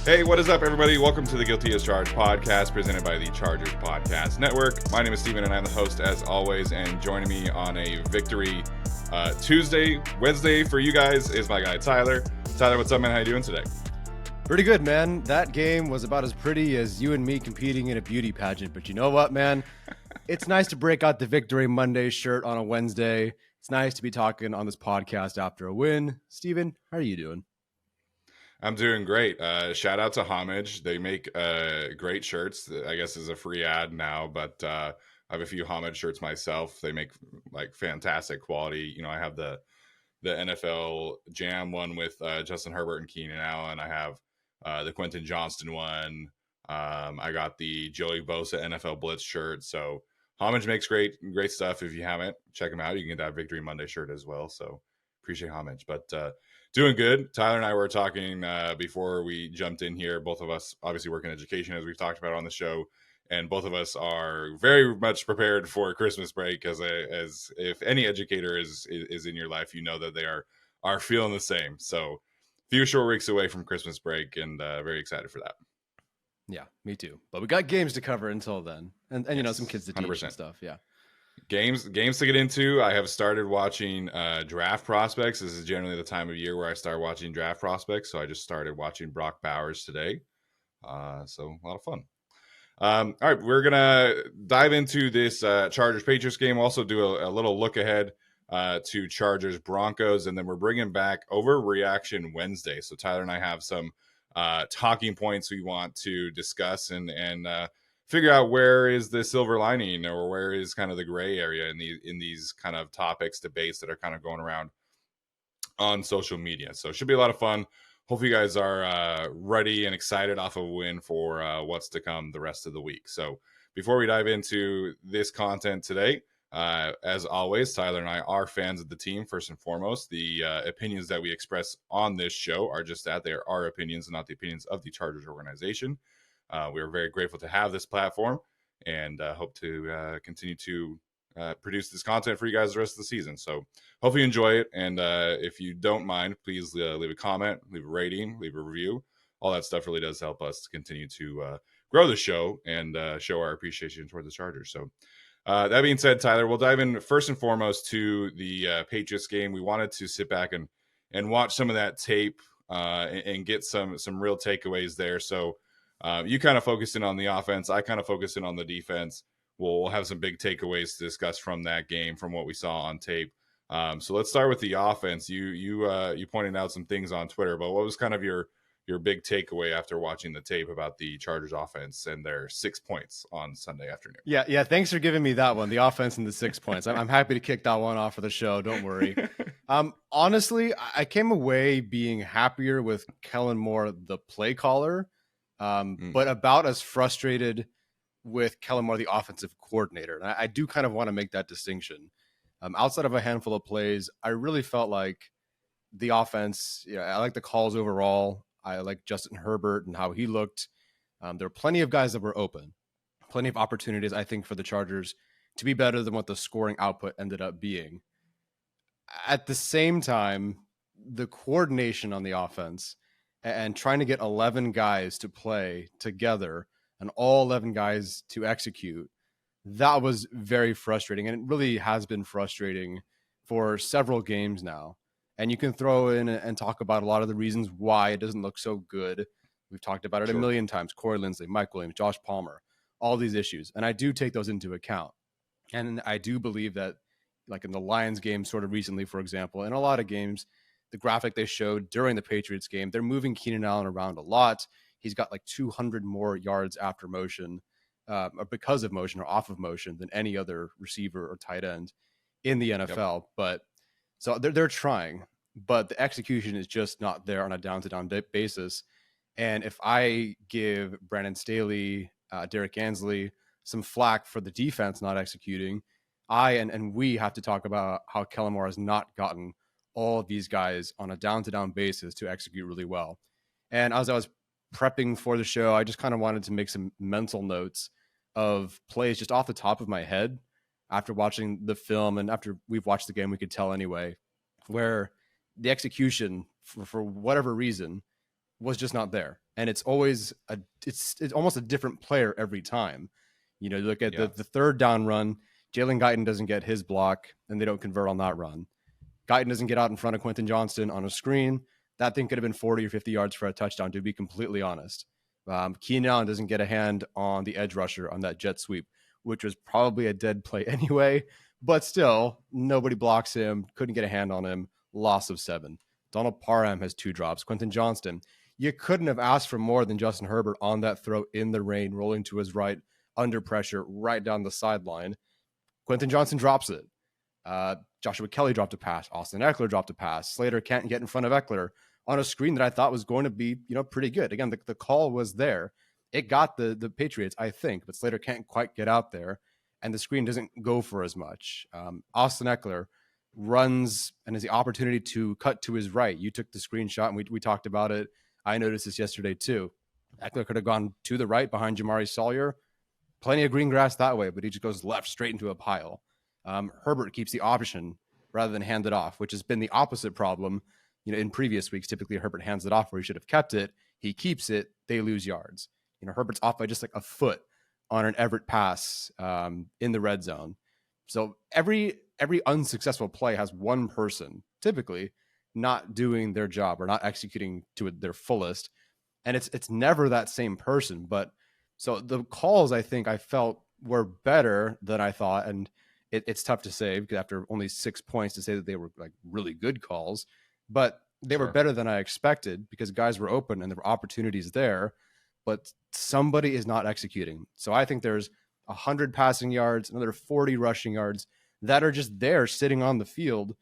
Hey, what is up, everybody? Welcome to the Guilty as Charged podcast presented by the Chargers Podcast Network. My name is Steven, and I'm the host, as always. And joining me on a victory Wednesday for you guys is my guy, Tyler. Tyler, what's up, man? How you doing today? Pretty good, man. That game was about as pretty as you and me competing in a beauty pageant. But you know what, man? It's nice to break out the Victory Monday shirt on a Wednesday. It's nice to be talking on this podcast after a win. Steven, how are you doing? I'm doing great. Shout out to Homage. They make great shirts. I guess is a free ad now, but I have a few Homage shirts myself. They make like fantastic quality. You know, I have the NFL Jam one with Justin Herbert and Keenan Allen. I have the Quentin Johnston one. I got the Joey Bosa NFL Blitz shirt. So Homage makes great stuff. If you haven't, check them out. You can get that Victory Monday shirt as well. So appreciate Homage. But doing good. Tyler and I were talking before we jumped in here. Both of us obviously work in education, as we've talked about on the show. And both of us are very much prepared for Christmas break, as if any educator is in your life, you know that they are feeling the same. So few short weeks away from Christmas break, and very excited for that. Yeah, me too. But we got games to cover until then, and you know, some kids to teach 100%. And stuff. Yeah, games to get into. I have started watching draft prospects. This is generally the time of year where I start watching draft prospects. So I just started watching Brock Bowers today. So a lot of fun. All right, we're gonna dive into this Chargers Patriots game. We'll also do a little look ahead to Chargers Broncos, and then we're bringing back Overreaction Wednesday. So Tyler and I have some talking points we want to discuss and figure out where is the silver lining, or where is kind of the gray area in these kind of topics, debates that are kind of going around on social media. So it should be a lot of fun. Hope you guys are ready and excited off of a win for what's to come the rest of the week. So before we dive into this content today, as always, Tyler and I are fans of the team first and foremost. The opinions that we express on this show are just that. They are our opinions and not the opinions of the Chargers organization. We are very grateful to have this platform and hope to continue to produce this content for you guys the rest of the season. So hopefully you enjoy it. And if you don't mind, please leave a comment, leave a rating, leave a review. All that stuff really does help us to continue to grow the show and show our appreciation toward the Chargers. So that being said, Tyler, we'll dive in first and foremost to the Patriots game. We wanted to sit back and watch some of that tape and get some real takeaways there. So you kind of focus in on the offense. I kind of focus in on the defense. We'll have some big takeaways to discuss from that game, from what we saw on tape. So let's start with the offense. You pointed out some things on Twitter, but what was kind of your big takeaway after watching the tape about the Chargers offense and their 6 points on Sunday afternoon? Yeah. Thanks for giving me that one, the offense and the 6 points. I'm happy to kick that one off for the show. Don't worry. Honestly, I came away being happier with Kellen Moore, the play caller, but about as frustrated with Kellen Moore, the offensive coordinator. And I do kind of want to make that distinction. Outside of a handful of plays, I really felt like the offense, I like the calls overall. I like Justin Herbert and how he looked. There were plenty of guys that were open, plenty of opportunities, I think, for the Chargers to be better than what the scoring output ended up being. At the same time, the coordination on the offense and trying to get 11 guys to play together and all 11 guys to execute, that was very frustrating. And it really has been frustrating for several games now. And you can throw in and talk about a lot of the reasons why it doesn't look so good. We've talked about it a million times. Corey Linsley, Mike Williams, Josh Palmer, all these issues. And I do take those into account. And I do believe that, like in the Lions game sort of recently, for example, in a lot of games, the graphic they showed during the Patriots game, they're moving Keenan Allen around a lot. He's got like 200 more yards after motion, or because of motion or off of motion, than any other receiver or tight end in the NFL. Yep. But so they're trying, but the execution is just not there on a down-to-down basis. And if I give Brandon Staley, Derek Ansley some flack for the defense not executing, I and we have to talk about how Kellen Moore has not gotten all of these guys on a down-to-down basis to execute really well. And as I was prepping for the show, I just kind of wanted to make some mental notes of plays just off the top of my head after watching the film, and after we've watched the game, we could tell anyway, where the execution for whatever reason was just not there. and it's always it's almost a different player every time. You look at Yeah. the third down run, Jalen Guyton doesn't get his block, and they don't convert on that run. Guyton doesn't get out in front of Quentin Johnston on a screen. That thing could have been 40 or 50 yards for a touchdown, to be completely honest. Keenan Allen doesn't get a hand on the edge rusher on that jet sweep, which was probably a dead play anyway. But still, nobody blocks him, couldn't get a hand on him, loss of 7. Donald Parham has 2 drops. Quentin Johnston, you couldn't have asked for more than Justin Herbert on that throw in the rain, rolling to his right, under pressure, right down the sideline. Quentin Johnston drops it. Joshua Kelly dropped a pass. Austin Eckler dropped a pass. Slater can't get in front of Eckler on a screen that I thought was going to be, pretty good. Again, the call was there. It got the Patriots, I think, but Slater can't quite get out there, and the screen doesn't go for as much. Austin Eckler runs and has the opportunity to cut to his right. You took the screenshot, and we talked about it. I noticed this yesterday too. Eckler could have gone to the right behind Jamari Sawyer. Plenty of green grass that way, but he just goes left straight into a pile. Herbert keeps the option rather than hand it off, which has been the opposite problem. In previous weeks, typically Herbert hands it off where he should have kept it. He keeps it. They lose yards. Herbert's off by just like a foot on an Everett pass in the red zone. So every unsuccessful play has one person typically not doing their job or not executing to their fullest. And it's never that same person. But so the calls, I think I felt were better than I thought. And it's tough to say because after only 6 points to say that they were like really good calls, but they were better than I expected because guys were open and there were opportunities there, but somebody is not executing. So I think there's 100 passing yards, another 40 rushing yards that are just there sitting on the field.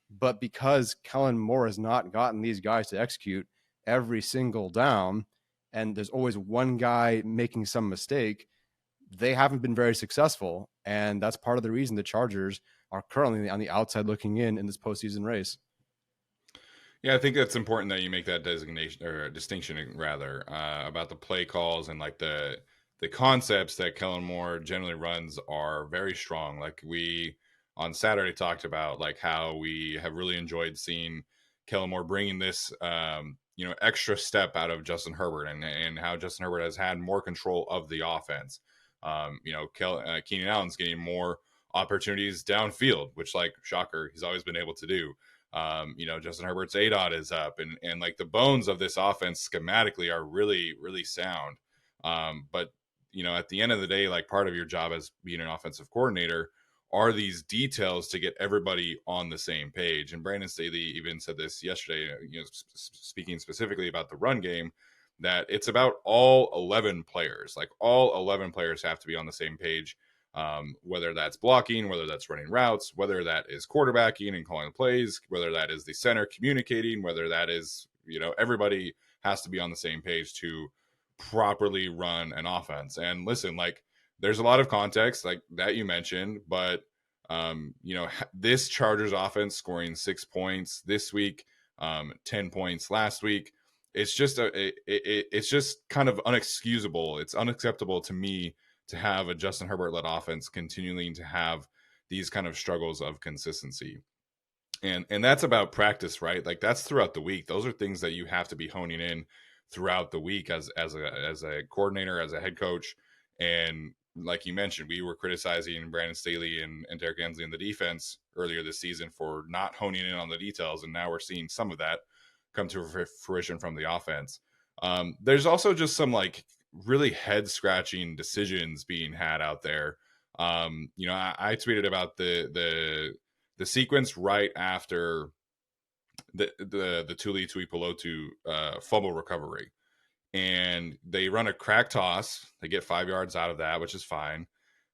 But because Kellen Moore has not gotten these guys to execute every single down, and there's always one guy making some mistake, they haven't been very successful. And that's part of the reason the Chargers are currently on the outside looking in this postseason race. Yeah, I think that's important that you make that designation or distinction rather about the play calls and like the concepts that Kellen Moore generally runs are very strong. Like we on Saturday talked about like how we have really enjoyed seeing Kellen Moore bringing this extra step out of Justin Herbert and how Justin Herbert has had more control of the offense. Keenan Allen's getting more opportunities downfield, which like shocker, he's always been able to do. Justin Herbert's ADOT is up and like the bones of this offense schematically are really, really sound. But at the end of the day, like part of your job as being an offensive coordinator are these details to get everybody on the same page. And Brandon Staley even said this yesterday, speaking specifically about the run game, that it's about all 11 players. Like all 11 players have to be on the same page. Whether that's blocking, whether that's running routes, whether that is quarterbacking and calling plays, whether that is the center communicating, whether that is, everybody has to be on the same page to properly run an offense. And listen, like there's a lot of context like that you mentioned, but this Chargers offense scoring 6 points this week, 10 points last week. It's just it's just kind of unexcusable. It's unacceptable to me to have a Justin Herbert-led offense continuing to have these kind of struggles of consistency. And that's about practice, right? Like that's throughout the week. Those are things that you have to be honing in throughout the week as a coordinator, as a head coach. And like you mentioned, we were criticizing Brandon Staley and Derek Ensley in the defense earlier this season for not honing in on the details. And now we're seeing some of that come to fruition from the offense. There's also just some like really head scratching decisions being had out there. I tweeted about the sequence right after the Tuli Tuipulotu fumble recovery, and they run a crack toss. They get 5 yards out of that, which is fine.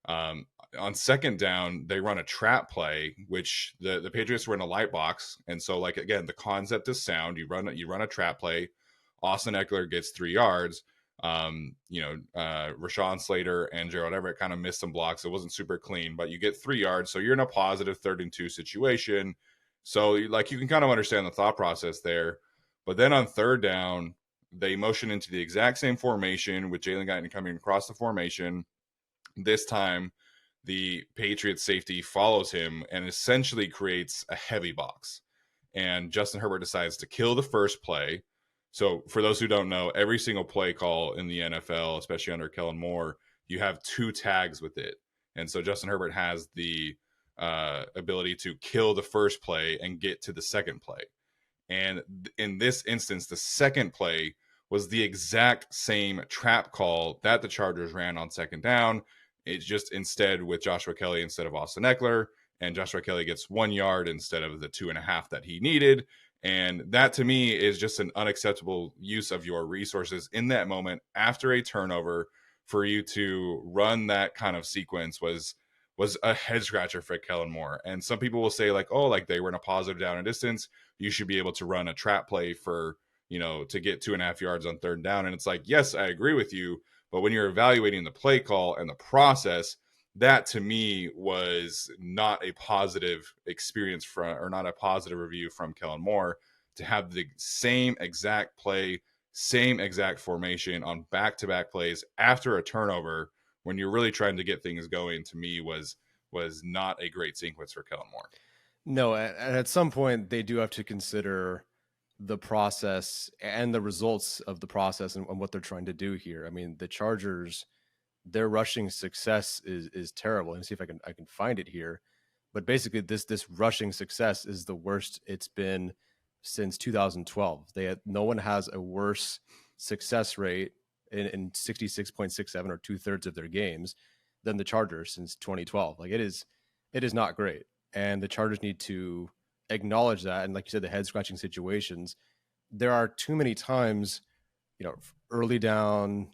On second down, they run a trap play, which the Patriots were in a light box, and so like again, the concept is sound. You run a trap play. Austin Eckler gets 3 yards. Rashawn Slater and Gerald Everett kind of missed some blocks. It wasn't super clean, but you get 3 yards. So you're in a positive 3rd and 2 situation. So like you can kind of understand the thought process there. But then on third down, they motion into the exact same formation with Jalen Guyton coming across the formation. This time, the Patriots safety follows him and essentially creates a heavy box. And Justin Herbert decides to kill the first play. So for those who don't know, every single play call in the NFL, especially under Kellen Moore, you have 2 tags with it. And so Justin Herbert has the ability to kill the first play and get to the second play. And in this instance, the second play was the exact same trap call that the Chargers ran on second down. It's just instead with Joshua Kelly instead of Austin Eckler, and Joshua Kelly gets 1 yard instead of the 2.5 that he needed. And that to me is just an unacceptable use of your resources in that moment after a turnover. For you to run that kind of sequence was a head scratcher for Kellen Moore. And some people will say, like, oh, like they were in a positive down and distance, you should be able to run a trap play for, to get 2.5 yards on third down. And it's like, yes, I agree with you. But when you're evaluating the play call and the process, that to me was not a positive experience or not a positive review from Kellen Moore, to have the same exact play, same exact formation on back-to-back plays after a turnover when you're really trying to get things going. To me was not a great sequence for Kellen Moore. No, and at some point they do have to consider the process and the results of the process and what they're trying to do here. I mean, the Chargers, their rushing success is terrible. And see if I can find it here. But basically this rushing success is the worst it's been since 2012. No one has a worse success rate in 66.67 or 2/3 of their games than the Chargers since 2012. Like it is not great. And the Chargers need to acknowledge that. And like you said, the head scratching situations, there are too many times, early down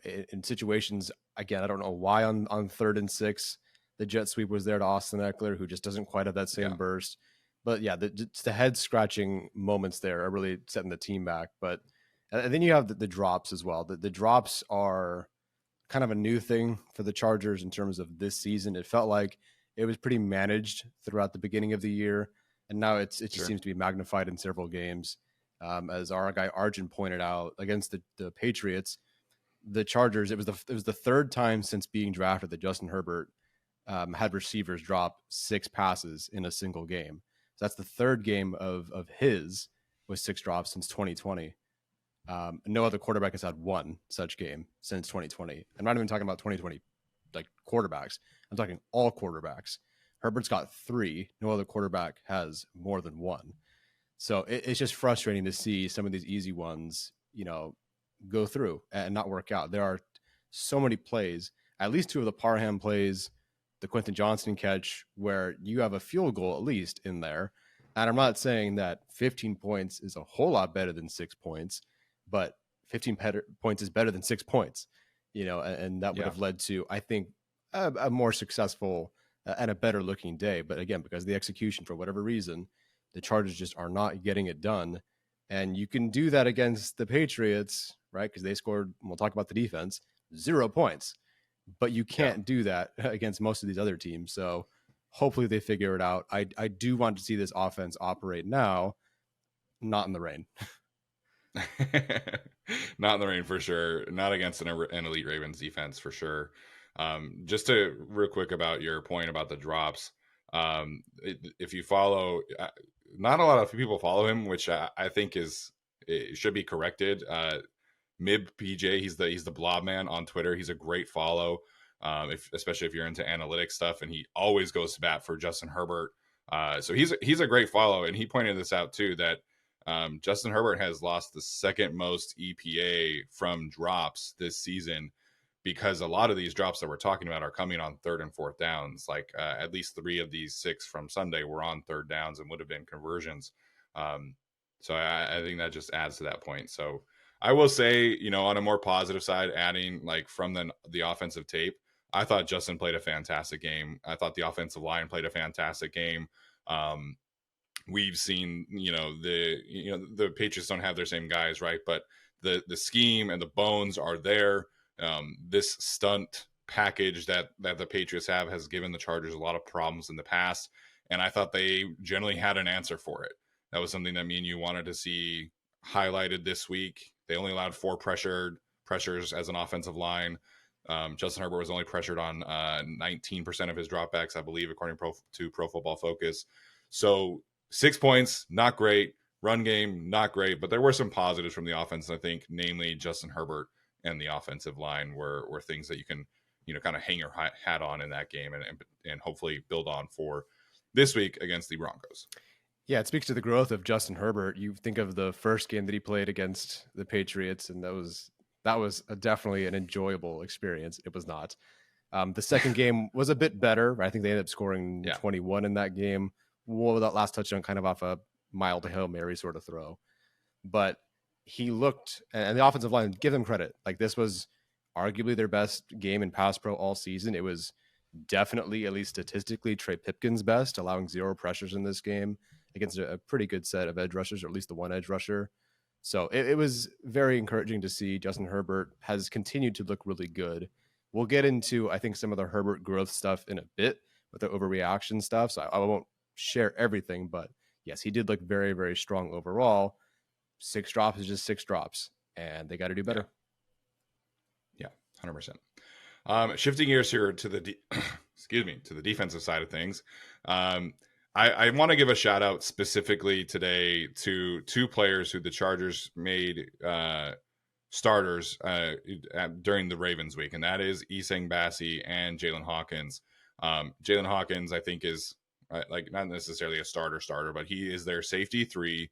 in situations. Again, I don't know why on 3rd and 6, the jet sweep was there to Austin Eckler, who just doesn't quite have that same burst. But yeah, the head scratching moments there are really setting the team back. But and then you have the drops as well. The drops are kind of a new thing for the Chargers in terms of this season. It felt like it was pretty managed throughout the beginning of the year, and now it just seems to be magnified in several games. As our guy Arjun pointed out, against the Patriots, the Chargers, it was the 3rd time since being drafted that Justin Herbert had receivers drop 6 passes in a single game. So that's the 3rd game of his with 6 drops since 2020. No other quarterback has had 1 such game since 2020. I'm not even talking about 2020 like quarterbacks. I'm talking all quarterbacks. Herbert's got 3. No other quarterback has more than 1. So it's just frustrating to see some of these easy ones, go through and not work out. There are so many plays, at least 2 of the Parham plays, the Quentin Johnston catch, where you have a field goal at least in there. And I'm not saying that 15 points is a whole lot better than 6 points, but 15 points is better than 6 points, and that would have led to, I think, a more successful and a better looking day. But again, because of the execution, for whatever reason, the Chargers just are not getting it done. And you can do that against the Patriots, right? Because they scored, we'll talk about the defense, 0 points. But you can't do that against most of these other teams. So hopefully they figure it out. I do want to see this offense operate now, not in the rain. Not in the rain for sure. Not against an elite Ravens defense for sure. Just to real quick about your point about the drops. If you follow, not a lot of people follow him, which I think it should be corrected. Mib PJ, he's the blob man on Twitter. He's a great follow, especially if you're into analytics stuff, and he always goes to bat for Justin Herbert. So he's a great follow, and he pointed this out too, that Justin Herbert has lost the 2nd most EPA from drops this season, because a lot of these drops that we're talking about are coming on 3rd and 4th downs. Like at least 3 of these 6 from Sunday were on 3rd downs and would have been conversions. So I think that just adds to that point. So I will say, on a more positive side, adding like from the offensive tape, I thought Justin played a fantastic game. I thought the offensive line played a fantastic game. We've seen, the Patriots don't have their same guys, right? But the scheme and the bones are there. This stunt package that the Patriots have has given the Chargers a lot of problems in the past, and I thought they generally had an answer for it. That was something that me and you wanted to see highlighted this week. They only allowed 4 pressures as an offensive line. Justin Herbert was only pressured on 19% of his dropbacks, I believe, according to Pro Football Focus. So 6 points, not great, Run game, not great, but there were some positives from the offense. I think, namely Justin Herbert and the offensive line were things that you can, kind of hang your hat on in that game and hopefully build on for this week against the Broncos. Yeah, it speaks to the growth of Justin Herbert. You think of the first game that he played against the Patriots, and that was definitely an enjoyable experience. It was not. The second game was a bit better. I think they ended up scoring 21 in that game. Well, that last touchdown kind of off a mild Hail Mary sort of throw. But he looked, and the offensive line, give them credit. Like, this was arguably their best game in pass pro all season. It was definitely, at least statistically, Trey Pipkin's best, allowing 0 pressures in this game against a pretty good set of edge rushers, or at least the one edge rusher. So it was very encouraging to see. Justin Herbert has continued to look really good. We'll get into, I think, some of the Herbert growth stuff in a bit with the overreaction stuff. So I won't share everything, but yes, he did look very, very strong overall. 6 drops is just 6 drops, and they got to do better. Yeah, 100%. Shifting gears here to the to the defensive side of things. I want to give a shout out specifically today to 2 players who the Chargers made starters during the Ravens week, and that is Essang Bassey and Jalen Hawkins. Jalen Hawkins, I think, is like not necessarily a starter, but he is their safety 3,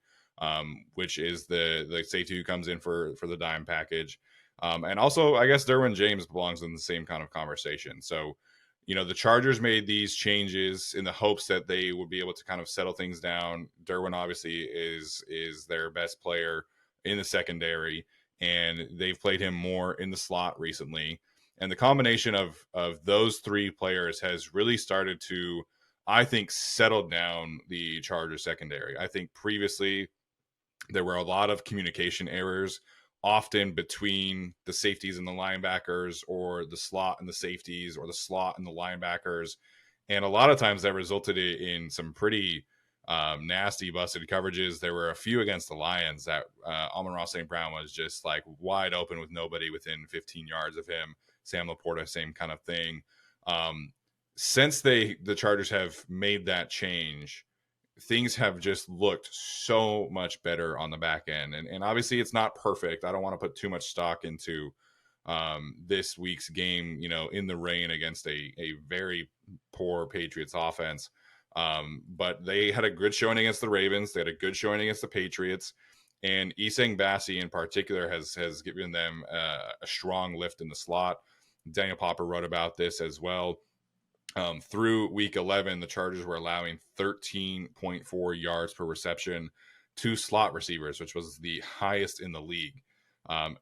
which is the safety who comes in for the dime package. And also, I guess Derwin James belongs in the same kind of conversation. So, the Chargers made these changes in the hopes that they would be able to kind of settle things down. Derwin obviously is their best player in the secondary, and they've played him more in the slot recently. And the combination of those 3 players has really started to, I think, settle down the Chargers secondary. I think previously there were a lot of communication errors, often between the safeties and the linebackers, or the slot and the safeties, or the slot and the linebackers. And a lot of times that resulted in some pretty nasty busted coverages. There were a few against the Lions that Amon-Ra St. Brown was just like wide open with nobody within 15 yards of him. Sam Laporta, same kind of thing. Since the Chargers have made that change, things have just looked so much better on the back end. And obviously it's not perfect. I don't want to put too much stock into this week's game, in the rain against a very poor Patriots offense. But they had a good showing against the Ravens. They had a good showing against the Patriots. And Essang Bassey in particular has given them a strong lift in the slot. Daniel Popper wrote about this as well. Through week 11, the Chargers were allowing 13.4 yards per reception to slot receivers, which was the highest in the league.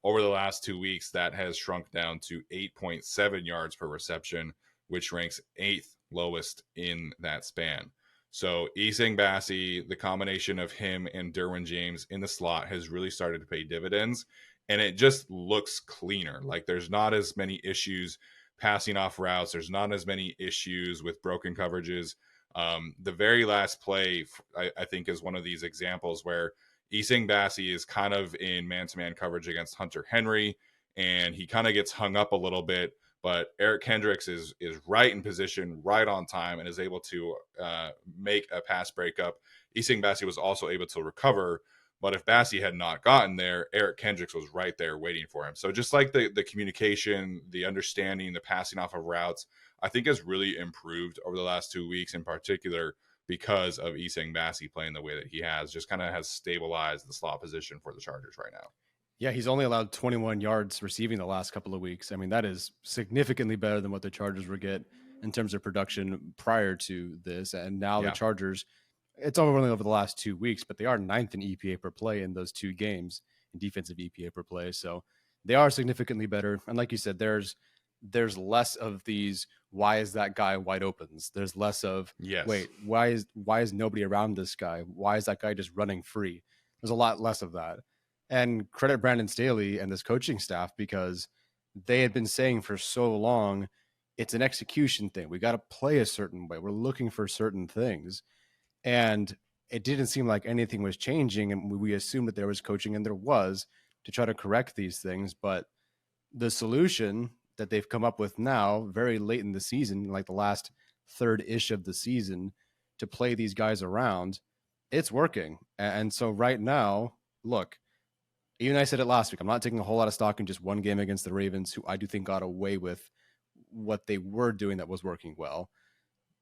Over the last 2 weeks, that has shrunk down to 8.7 yards per reception, which ranks 8th lowest in that span. So Essang Bassey, the combination of him and Derwin James in the slot has really started to pay dividends, and it just looks cleaner. Like, there's not as many issues passing off routes. There's not as many issues with broken coverages. The very last play, I think, is one of these examples where Essang Bassey is kind of in man-to-man coverage against Hunter Henry, and he kind of gets hung up a little bit, but Eric Kendricks is right in position, right on time, and is able to make a pass breakup. Essang Bassey was also able to recover, but if Bassey had not gotten there, Eric Kendricks was right there waiting for him. So just like the communication, the understanding, the passing off of routes, I think has really improved over the last 2 weeks, in particular because of Essang Bassey playing the way that he has. Just kind of has stabilized the slot position for the Chargers right now. Yeah, he's only allowed 21 yards receiving the last couple of weeks. I mean, that is significantly better than what the Chargers would get in terms of production prior to this. And now the Chargers, it's only over the last 2 weeks, but they are 9th in EPA per play in those 2 games, in defensive EPA per play. So they are significantly better. And like you said, there's less of these, why is that guy wide opens? There's less of, wait, why is nobody around this guy? Why is that guy just running free? There's a lot less of that. And credit Brandon Staley and this coaching staff, because they had been saying for so long, it's an execution thing. We got to play a certain way. We're looking for certain things. And it didn't seem like anything was changing. And we assumed that there was coaching, and there was, to try to correct these things. But the solution that they've come up with now, very late in the season, like the last third-ish of the season, to play these guys around, it's working. And so right now, look, even I said it last week, I'm not taking a whole lot of stock in just one game against the Ravens, who I do think got away with what they were doing that was working well.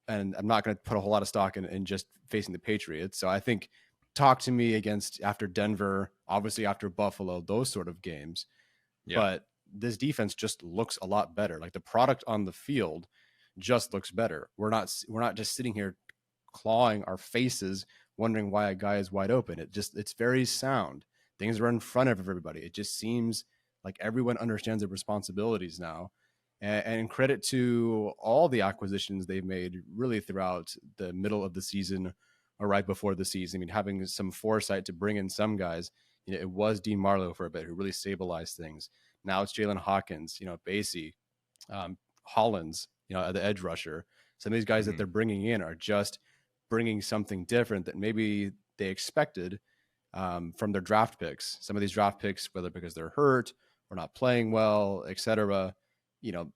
And I'm not going to put a whole lot of stock in just facing the Patriots. So I think talk to me against after Denver, obviously after Buffalo, those sort of games. Yeah. But this defense just looks a lot better. Like the product on the field just looks better. We're not just sitting here clawing our faces wondering why a guy is wide open. It's very sound. Things are in front of everybody. It just seems like everyone understands their responsibilities now. And credit to all the acquisitions they've made really throughout the middle of the season or right before the season. I mean, having some foresight to bring in some guys. It was Dean Marlowe for a bit who really stabilized things. Now it's Jalen Hawkins, Bassey, Hollins, the edge rusher. Some of these guys that Mhm. they're bringing in are just bringing something different that maybe they expected from their draft picks. Some of these draft picks, whether because they're hurt or not playing well, etc.,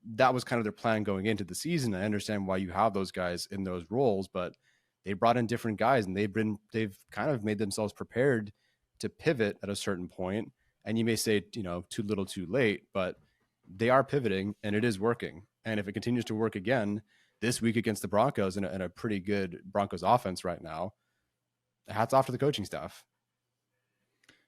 that was kind of their plan going into the season. I understand why you have those guys in those roles, but they brought in different guys and they've kind of made themselves prepared to pivot at a certain point. And you may say, too little, too late, but they are pivoting and it is working. And if it continues to work again this week against the Broncos and a pretty good Broncos offense right now, hats off to the coaching staff.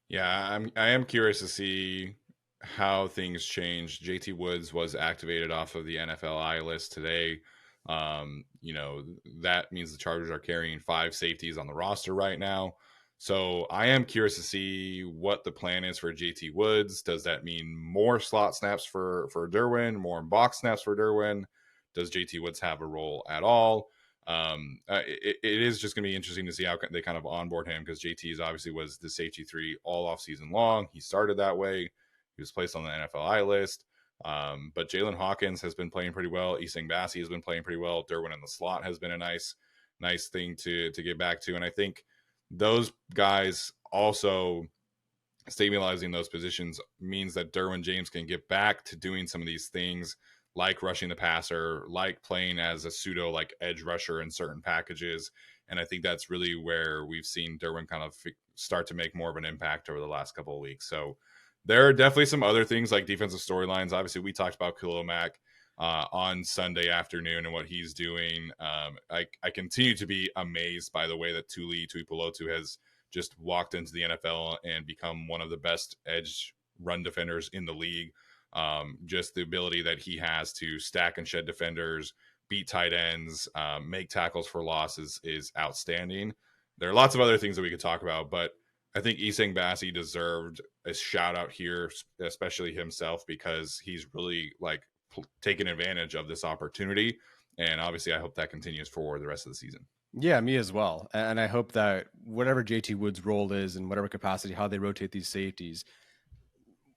Yeah, I am curious to see how things change. JT Woods was activated off of the NFLI list today. That means the Chargers are carrying 5 safeties on the roster right now. So I am curious to see what the plan is for JT Woods. Does that mean more slot snaps for Derwin, more box snaps for Derwin? Does JT Woods have a role at all? It is just going to be interesting to see how they kind of onboard him, because JT obviously was the safety 3 all off season long. He started that way. He was placed on the NFLI list. But Jalen Hawkins has been playing pretty well. Essang Bassey has been playing pretty well. Derwin in the slot has been a nice thing to get back to. And I think those guys also stabilizing those positions means that Derwin James can get back to doing some of these things, like rushing the passer, like playing as a pseudo like edge rusher in certain packages. And I think that's really where we've seen Derwin kind of start to make more of an impact over the last couple of weeks. So there are definitely some other things like defensive storylines. Obviously, we talked about Khalil Mack on Sunday afternoon and what he's doing. I continue to be amazed by the way that Tuli Tuipulotu has just walked into the NFL and become one of the best edge run defenders in the league. Just the ability that he has to stack and shed defenders, beat tight ends, make tackles for losses is outstanding. There are lots of other things that we could talk about, but I think Essang Bassey deserved a shout out here, especially himself, because he's really like taken advantage of this opportunity. And obviously, I hope that continues for the rest of the season. Yeah, me as well. And I hope that whatever JT Woods' role is in whatever capacity, how they rotate these safeties,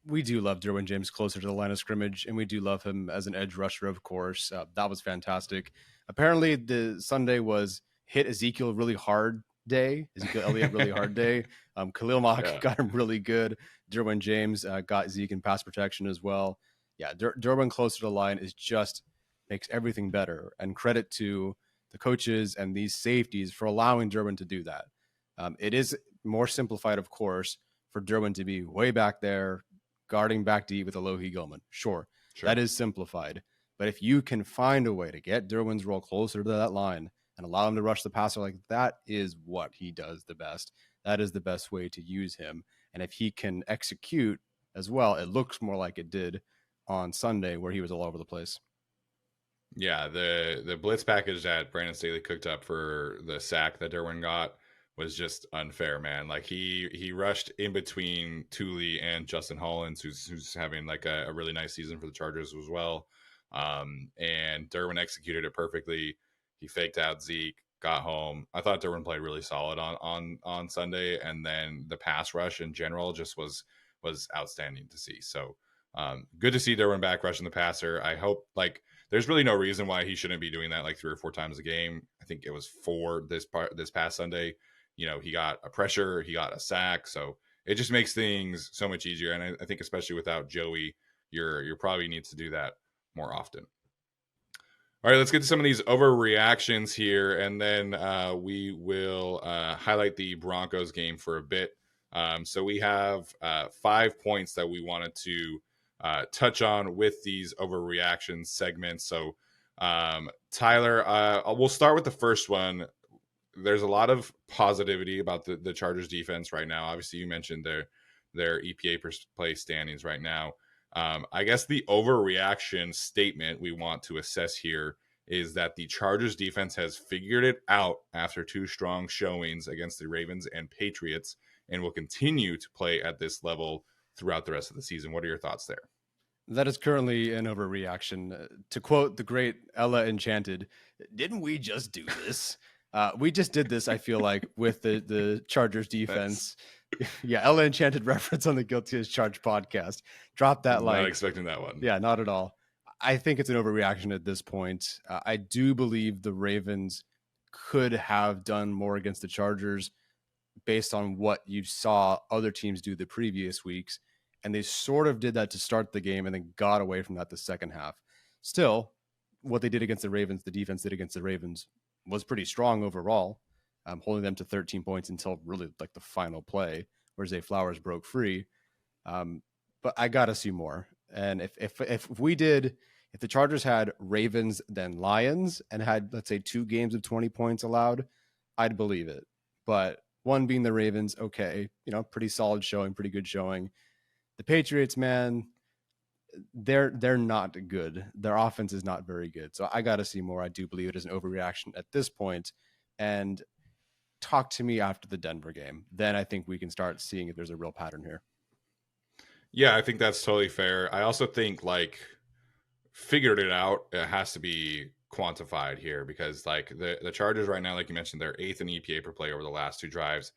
we do love Derwin James closer to the line of scrimmage, and we do love him as an edge rusher, of course. That was fantastic. Apparently, the Sunday was hit Ezekiel really hard day, Ezekiel Elliott really hard day. Khalil Mack Yeah. got him really good. Derwin James got Zeke in pass protection as well. Yeah, Derwin closer to the line is just makes everything better. And credit to the coaches and these safeties for allowing Derwin to do that. It is more simplified, of course, for Derwin to be way back there, guarding back deep with Alohi Gilman. Sure, Sure. that is simplified. But if you can find a way to get Derwin's role closer to that line and allow him to rush the passer, like that is what he does the best. That is the best way to use him. And if he can execute as well, it looks more like it did on Sunday where he was all over the place. Yeah, the blitz package that Brandon Staley cooked up for the sack that Derwin got was just unfair, man. Like he rushed in between Thule and Justin Hollins, who's having like a really nice season for the Chargers as well. And Derwin executed it perfectly. He faked out Zeke, got home. I thought Derwin played really solid on Sunday, and then the pass rush in general just was outstanding to see. So good to see Derwin back rushing the passer. I hope like there's really no reason why he shouldn't be doing that like 3 or 4 times a game. I think it was 4 this past Sunday. He got a pressure, he got a sack, so it just makes things so much easier. And I think especially without Joey, you're probably needs to do that more often. All right, let's get to some of these overreactions here, and then we will highlight the Broncos game for a bit. So we have 5 points that we wanted to touch on with these overreaction segments. So, Tyler, we'll start with the first one. There's a lot of positivity about the Chargers defense right now. Obviously, you mentioned their EPA per play standings right now. I guess the overreaction statement we want to assess here is that the Chargers defense has figured it out after 2 strong showings against the Ravens and Patriots and will continue to play at this level throughout the rest of the season. What are your thoughts there? That is currently an overreaction. To quote the great Ella Enchanted, didn't we just do this? We just did this, I feel like, with the Chargers defense. Yeah, Ella Enchanted reference on the Guilty as Charged podcast. Drop that like. Not expecting that one. Yeah, not at all. I think it's an overreaction at this point. I do believe the Ravens could have done more against the Chargers based on what you saw other teams do the previous weeks. And they sort of did that to start the game and then got away from that the second half. Still, what they did against the Ravens, the defense did against the Ravens, was pretty strong overall, holding them to 13 points until really like the final play where Zay Flowers broke free. But I got to see more. And if the Chargers had Ravens then Lions and had, let's say, 2 games of 20 points allowed, I'd believe it. But one being the Ravens, okay, pretty solid showing, pretty good showing. The Patriots, man, they're not good. Their offense is not very good. So I got to see more. I do believe it is an overreaction at this point. And talk to me after the Denver game. Then I think we can start seeing if there's a real pattern here. Yeah, I think that's totally fair. I also think figured it out. It has to be quantified here because the Chargers right now, like you mentioned, they're 8th in EPA per play over the last 2 drives.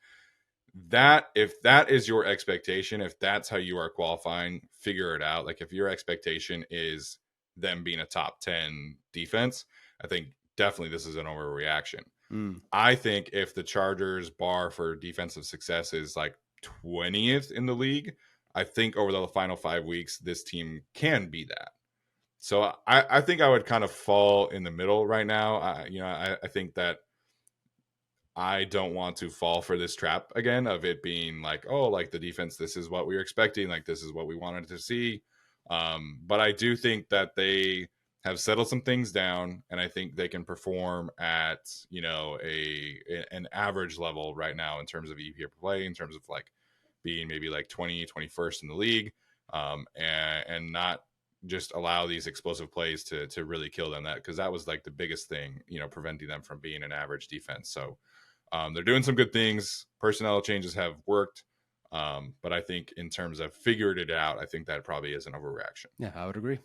That if that is your expectation, if that's how you are qualifying, figure it out. If your expectation is them being a top 10 defense, I think definitely this is an overreaction. I think if the Chargers bar for defensive success is 20th in the league, I think over the final 5 weeks, this team can be that. So I think I would kind of fall in the middle right now. I think that I don't want to fall for this trap again of it being the defense, this is what we were expecting. This is what we wanted to see. But I do think that they have settled some things down and I think they can perform at, an average level right now in terms of EPA per play, in terms of being maybe 21st in the league, and not just allow these explosive plays to really kill them. Because that was the biggest thing, preventing them from being an average defense. So they're doing some good things. Personnel changes have worked. But I think in terms of figured it out, I think that probably is an overreaction. Yeah, I would agree.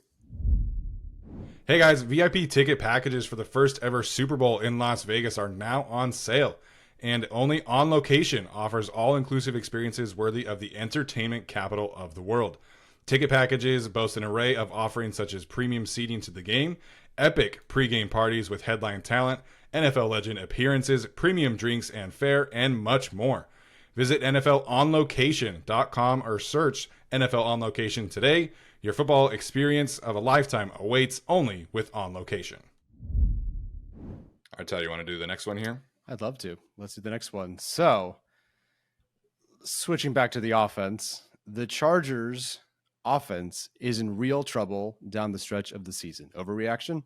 Hey guys, VIP ticket packages for the first ever Super Bowl in Las Vegas are now on sale. And only On Location offers all-inclusive experiences worthy of the entertainment capital of the world. Ticket packages boast an array of offerings such as premium seating to the game, epic pregame parties with headline talent, NFL legend appearances, premium drinks and fare, and much more. Visit NFLOnLocation.com or search NFL On Location today. Your football experience of a lifetime awaits only with On Location. All right, Tyler, you want to do the next one here? I'd love to. Let's do the next one. So, switching back to the offense, the Chargers offense is in real trouble down the stretch of the season. Overreaction?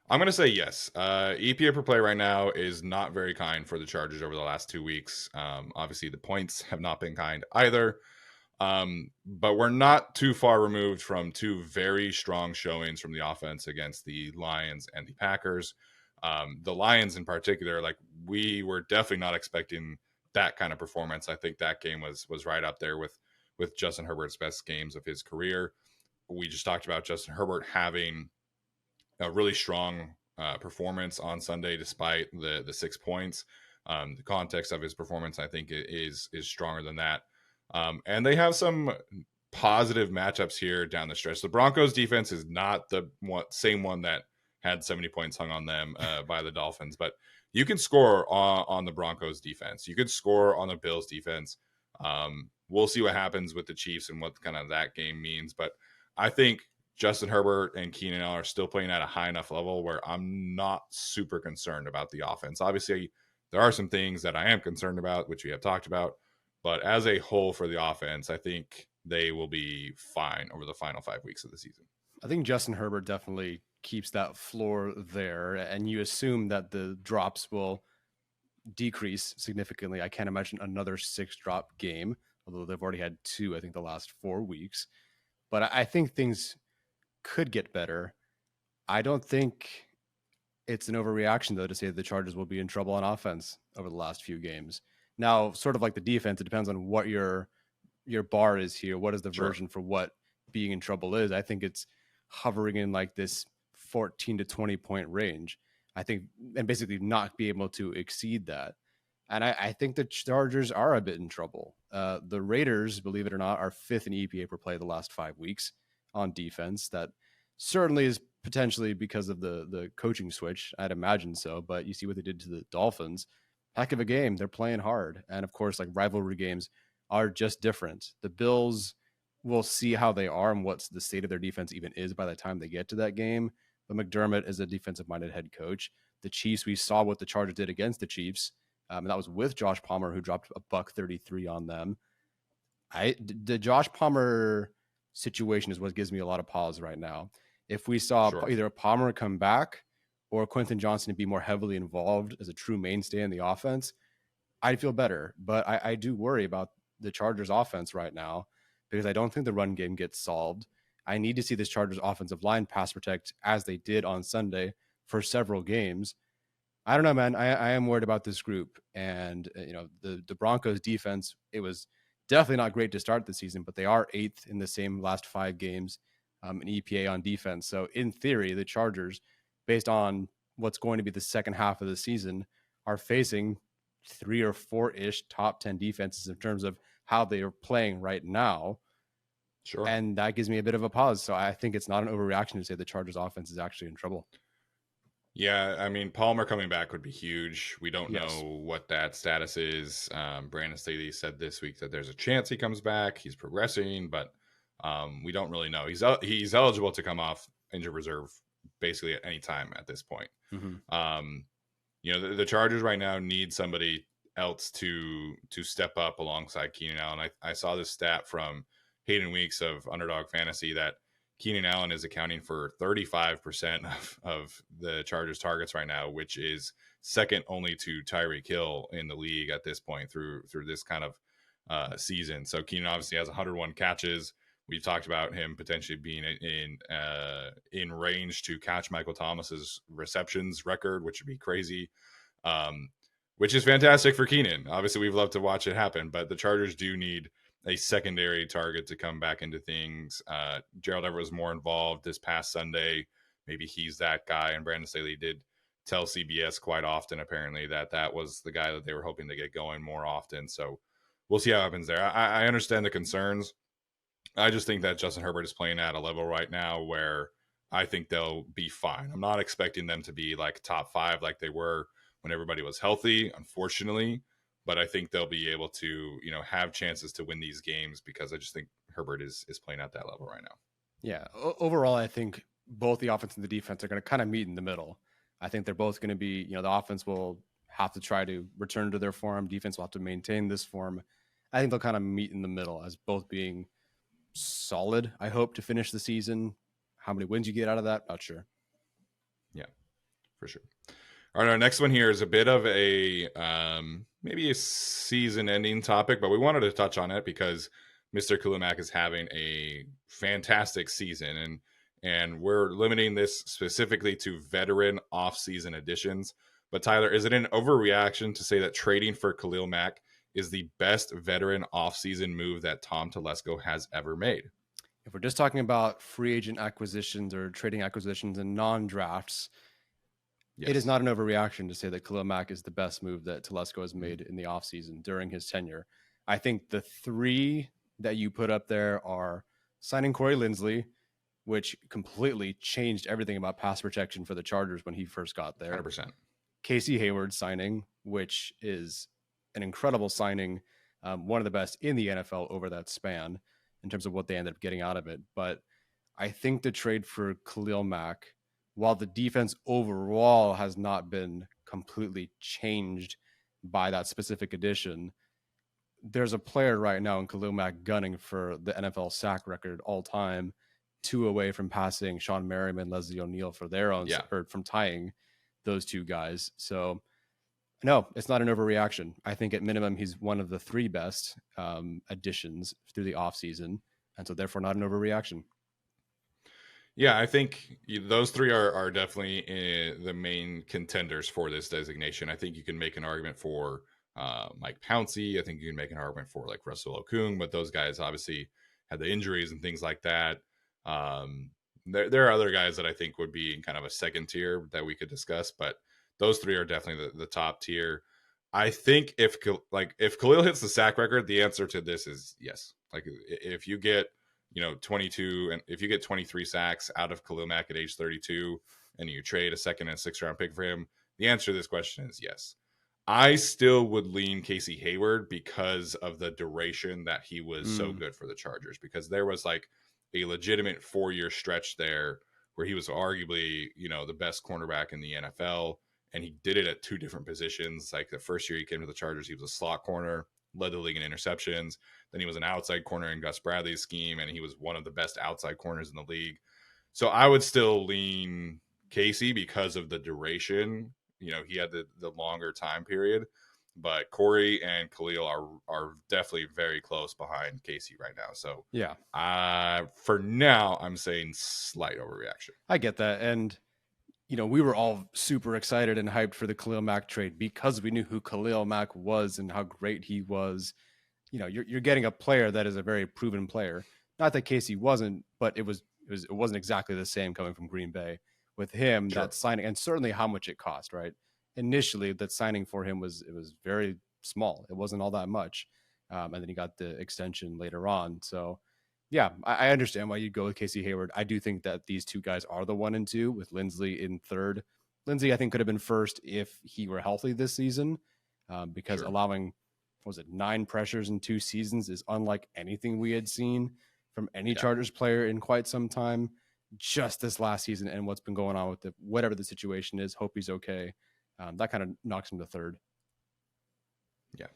I'm going to say yes. EPA per play right now is not very kind for the Chargers over the last 2 weeks. Obviously, the points have not been kind either. But we're not too far removed from 2 very strong showings from the offense against the Lions and the Packers. The Lions in particular, we were definitely not expecting that kind of performance. I think that game was right up there with Justin Herbert's best games of his career. We just talked about Justin Herbert having a really strong performance on Sunday, despite the 6 points. The context of his performance, I think, is stronger than that. And they have some positive matchups here down the stretch. The Broncos defense is not the same one that had 70 points hung on them by the Dolphins, but you can score on the Broncos defense. You could score on the Bills defense. We'll see what happens with the Chiefs and what kind of that game means. But I think Justin Herbert and Keenan Allen are still playing at a high enough level where I'm not super concerned about the offense. Obviously, there are some things that I am concerned about, which we have talked about. But as a whole for the offense, I think they will be fine over the final 5 weeks of the season. I think Justin Herbert definitely keeps that floor there, and you assume that the drops will decrease significantly. I can't imagine another 6-drop game, although they've already had 2, I think, the last 4 weeks. But I think things could get better. I don't think it's an overreaction, though, to say that the Chargers will be in trouble on offense over the last few games. Now, sort of like the defense, it depends on what your bar is here. What is the Sure. version for what being in trouble is? I think it's hovering in like this 14 to 20 point range. I think, and basically not be able to exceed that. And I think the Chargers are a bit in trouble. The Raiders, believe it or not, are 5th in EPA per play the last 5 weeks on defense. That certainly is potentially because of the coaching switch. I'd imagine so. But you see what they did to the Dolphins. Heck of a game. They're playing hard. And of course, like rivalry games are just different. The Bills will see how they are and what the state of their defense even is by the time they get to that game. But McDermott is a defensive-minded head coach. The Chiefs, we saw what the Chargers did against the Chiefs. And that was with Josh Palmer, who dropped a $133 on them. The Josh Palmer situation is what gives me a lot of pause right now. If we saw either Palmer come back or Quentin Johnson be more heavily involved as a true mainstay in the offense, I'd feel better. But I do worry about the Chargers offense right now because I don't think the run game gets solved. I need to see this Chargers offensive line pass protect as they did on Sunday for several games. I don't know, man. I am worried about this group. And, the Broncos defense, it was definitely not great to start the season, but they are 8th in the same last 5 games in EPA on defense. So in theory, the Chargers, based on what's going to be the second half of the season, are facing 3 or 4-ish top 10 defenses in terms of how they are playing right now. Sure. And that gives me a bit of a pause. So I think it's not an overreaction to say the Chargers offense is actually in trouble. Yeah, I mean, Palmer coming back would be huge. We don't know what that status is. Brandon Staley said this week that there's a chance he comes back. He's progressing, but we don't really know. He's eligible to come off injured reserve basically at any time at this point. Mm-hmm. The Chargers right now need somebody else to step up alongside Keenan Allen. I saw this stat from Hayden Weeks of Underdog Fantasy that Keenan Allen is accounting for 35% of the Chargers targets right now, which is second only to Tyreek Hill in the league at this point through this kind of season. So Keenan obviously has 101 catches. We've talked about him potentially being in range to catch Michael Thomas's receptions record, which would be crazy, which is fantastic for Keenan. Obviously, we've loved to watch it happen, but the Chargers do need a secondary target to come back into things. Gerald Everett was more involved this past Sunday. Maybe he's that guy. And Brandon Staley did tell CBS quite often, apparently, that was the guy that they were hoping to get going more often. So we'll see how it happens there. I understand the concerns. I just think that Justin Herbert is playing at a level right now where I think they'll be fine. I'm not expecting them to be like top 5 like they were when everybody was healthy, unfortunately. But I think they'll be able to, have chances to win these games because I just think Herbert is playing at that level right now. Yeah. Overall, I think both the offense and the defense are going to kind of meet in the middle. I think they're both going to be, the offense will have to try to return to their form. Defense will have to maintain this form. I think they'll kind of meet in the middle as both being solid, I hope, to finish the season. How many wins you get out of that? Not sure. Yeah, for sure. All right, our next one here is a bit of a maybe a season-ending topic, but we wanted to touch on it because Mr. Khalil Mack is having a fantastic season, and we're limiting this specifically to veteran off-season additions. But Tyler, is it an overreaction to say that trading for Khalil Mack is the best veteran off-season move that Tom Telesco has ever made? If we're just talking about free agent acquisitions or trading acquisitions and non-drafts, It is not an overreaction to say that Khalil Mack is the best move that Telesco has made in the offseason during his tenure. I think the 3 that you put up there are signing Corey Linsley, which completely changed everything about pass protection for the Chargers when he first got there. 100%. Casey Hayward signing, which is an incredible signing, one of the best in the NFL over that span in terms of what they ended up getting out of it. But I think the trade for Khalil Mack, while the defense overall has not been completely changed by that specific addition, there's a player right now in Khalil Mack gunning for the NFL sack record all time, 2 away from passing Sean Merriman, Leslie O'Neal for their own, Yeah. or from tying those two guys. So no, it's not an overreaction. I think at minimum he's one of the 3 best additions through the offseason, and so therefore not an overreaction. Yeah, I think those 3 are definitely the main contenders for this designation. I think you can make an argument for Mike Pouncey. I think you can make an argument for like Russell Okung, but those guys obviously had the injuries and things like that. There are other guys that I think would be in kind of a second tier that we could discuss, but those 3 are definitely the top tier. I think if Khalil hits the sack record, the answer to this is yes. Like if you get 22, and if you get 23 sacks out of Khalil Mack at age 32 and you trade a second and 6th round pick for him, the answer to this question is yes. I still would lean Casey Hayward because of the duration that he was so good for the Chargers, because there was like a legitimate 4-year stretch there where he was arguably, the best cornerback in the NFL, and he did it at 2 different positions. Like the first year he came to the Chargers, he was a slot corner, led the league in interceptions. Then he was an outside corner in Gus Bradley's scheme, and he was one of the best outside corners in the league. So I would still lean Casey because of the duration. He had the longer time period, but Corey and Khalil are definitely very close behind Casey right now. So yeah, for now, I'm saying slight overreaction. I get that. And, we were all super excited and hyped for the Khalil Mack trade because we knew who Khalil Mack was and how great he was. You're getting a player that is a very proven player. Not that Casey wasn't, but it wasn't exactly the same coming from Green Bay. With him, Sure. that signing, and certainly how much it cost, right? Initially, that signing for him was very small. It wasn't all that much, and then he got the extension later on. So, yeah, I understand why you'd go with Casey Hayward. I do think that these 2 guys are the 1 and 2, with Lindsley in 3rd. Lindsley, I think, could have been 1st if he were healthy this season, because allowing, 9 pressures in 2 seasons is unlike anything we had seen from any Chargers player in quite some time. Just this last season and what's been going on with whatever the situation is. Hope he's okay. That kind of knocks him to 3rd. Yeah.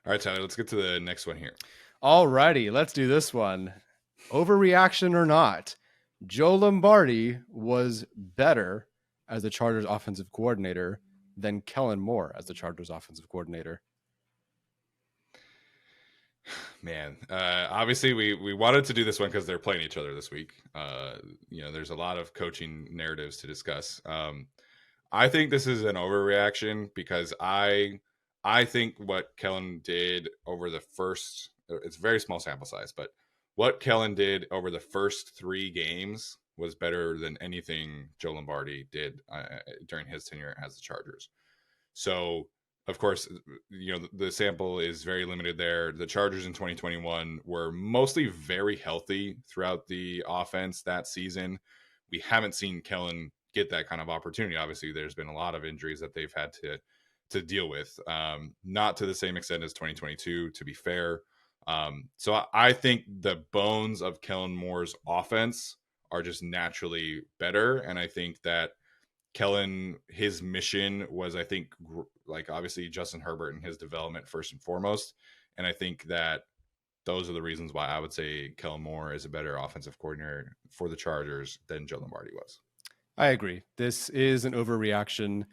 All right, Tyler, let's get to the next one here. All righty, let's do this one. Overreaction or not, Joe Lombardi was better as the Chargers offensive coordinator than Kellen Moore as the Chargers offensive coordinator. Man, obviously we wanted to do this one because they're playing each other this week. There's a lot of coaching narratives to discuss. I think this is an overreaction because I think what Kellen did over the first, it's a very small sample size, but what Kellen did over the first 3 games was better than anything Joe Lombardi did during his tenure as the Chargers. So, of course, the sample is very limited there. The Chargers in 2021 were mostly very healthy throughout the offense that season. We haven't seen Kellen get that kind of opportunity. Obviously, there's been a lot of injuries that they've had to deal with. Not to the same extent as 2022, to be fair. So I think the bones of Kellen Moore's offense are just naturally better. And I think that Kellen, his mission was, I think, like obviously Justin Herbert and his development first and foremost. And I think that those are the reasons why I would say Kellen Moore is a better offensive coordinator for the Chargers than Joe Lombardi was. I agree. This is an overreaction.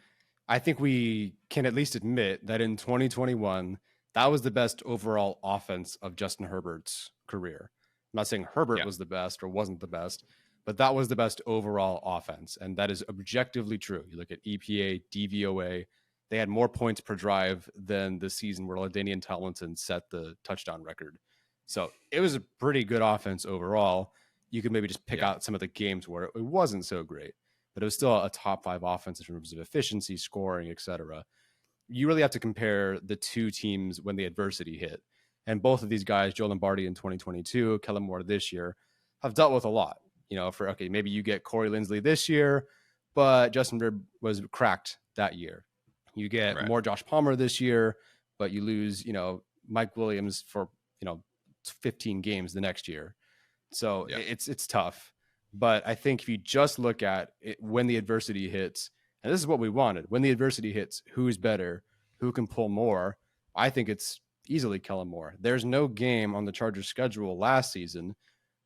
I think we can at least admit that in 2021, that was the best overall offense of Justin Herbert's career. I'm not saying Herbert was the best or wasn't the best, but that was the best overall offense. And that is objectively true. You look at EPA, DVOA, they had more points per drive than the season where LaDainian Tomlinson set the touchdown record. So it was a pretty good offense overall. You could maybe just pick out some of the games where it wasn't so great, but it was still a top 5 offense in terms of efficiency, scoring, etc. You really have to compare the 2 teams when the adversity hit. And both of these guys, Joe Lombardi in 2022, Kellen Moore this year, have dealt with a lot. Maybe you get Corey Linsley this year, but Justin Verb was cracked that year. You get more Josh Palmer this year, but you lose, Mike Williams for, 15 games the next year. So it's tough. But I think if you just look at it when the adversity hits, and this is what we wanted, when the adversity hits, who's better, who can pull more, I think it's easily Kellen Moore. There's no game on the Chargers schedule last season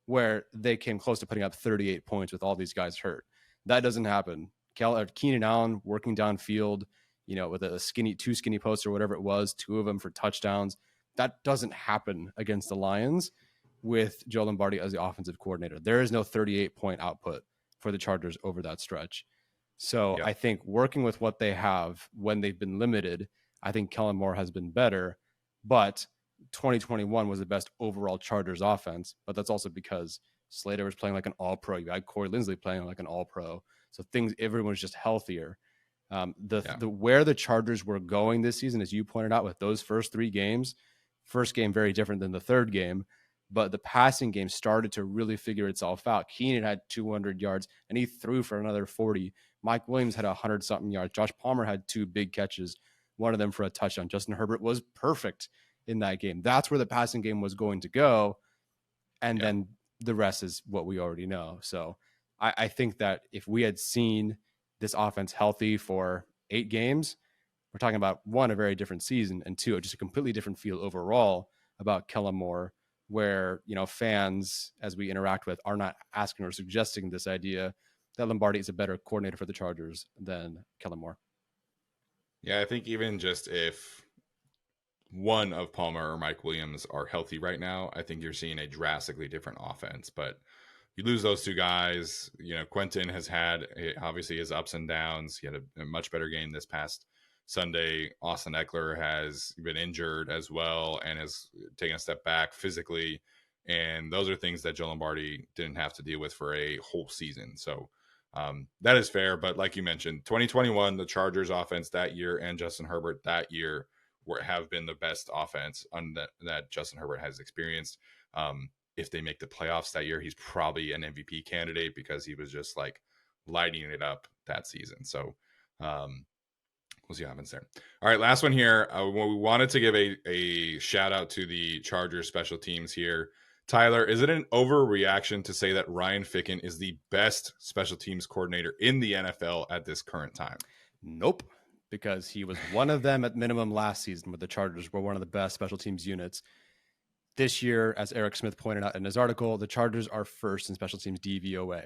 where they came close to putting up 38 points with all these guys hurt. That doesn't happen. Keenan Allen working downfield, with a two skinny posts or whatever it was, two of them for touchdowns. That doesn't happen against the Lions with Joe Lombardi as the offensive coordinator. There is no 38-point output for the Chargers over that stretch. So Yeah. I think working with what they have when they've been limited, I think Kellen Moore has been better. But 2021 was the best overall Chargers offense, but that's also because Slater was playing like an all-pro. You had Corey Linsley playing like an all-pro. So everyone was just healthier. Where the Chargers were going this season, as you pointed out, with those first three games, first game very different than the third game, but the passing game started to really figure itself out. Keenan had 200 yards, and he threw for another 40. Mike Williams had 100-something yards. Josh Palmer had two big catches, one of them for a touchdown. Justin Herbert was perfect in that game. That's where the passing game was going to go, and then the rest is what we already know. So I think that if we had seen this offense healthy for 8 games, we're talking about, one, a very different season, and two, just a completely different feel overall about Kellen Moore, where, fans, as we interact with, are not asking or suggesting this idea that Lombardi is a better coordinator for the Chargers than Kellen Moore. Yeah, I think even just if one of Palmer or Mike Williams are healthy right now, I think you're seeing a drastically different offense. But you lose those two guys. Quentin has had obviously his ups and downs. He had a much better game this past Sunday. Austin Eckler has been injured as well and has taken a step back physically. And those are things that Joe Lombardi didn't have to deal with for a whole season. So that is fair. But like you mentioned, 2021, the Chargers offense that year and Justin Herbert that year have been the best offense that Justin Herbert has experienced. If they make the playoffs that year, he's probably an MVP candidate because he was just like lighting it up that season. So we'll see what happens there. All right, last one here. We wanted to give a shout out to the Chargers special teams here. Tyler, is it an overreaction to say that Ryan Ficken is the best special teams coordinator in the NFL at this current time? Nope, because he was one of them at minimum last season, with the Chargers were one of the best special teams units. This year, as Eric Smith pointed out in his article, the Chargers are first in special teams DVOA.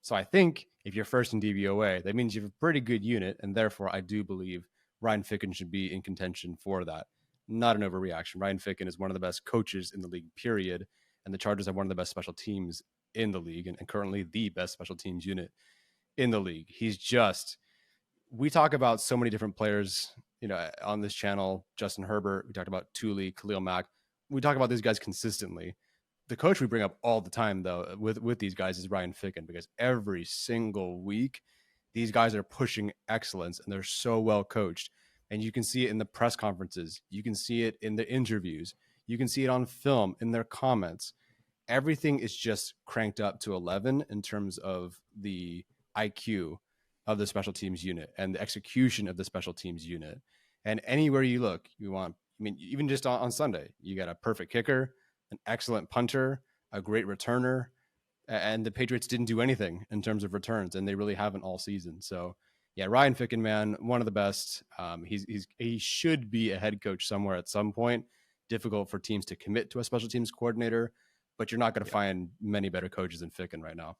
So I think if you're first in DVOA, that means you have a pretty good unit, and therefore I do believe Ryan Ficken should be in contention for that. Not an overreaction. Ryan Ficken is one of the best coaches in the league, period, and the Chargers have one of the best special teams in the league, and currently the best special teams unit in the league. We talk about so many different players, on this channel. Justin Herbert, we talked about Thule, Khalil Mack. We talk about these guys consistently. The coach we bring up all the time, though, with these guys is Ryan Ficken, because every single week, these guys are pushing excellence, and they're so well coached. And you can see it in the press conferences. You can see it in the interviews. You can see it on film, in their comments. Everything is just cranked up to 11 in terms of the IQ of the special teams unit and the execution of the special teams unit. And anywhere you look, even just on Sunday, you got a perfect kicker, an excellent punter, a great returner, and the Patriots didn't do anything in terms of returns, and they really haven't all season. So yeah, Ryan Ficken, man, one of the best. He should be a head coach somewhere at some point. Difficult for teams to commit to a special teams coordinator, but you're not going to find many better coaches than Ficken right now.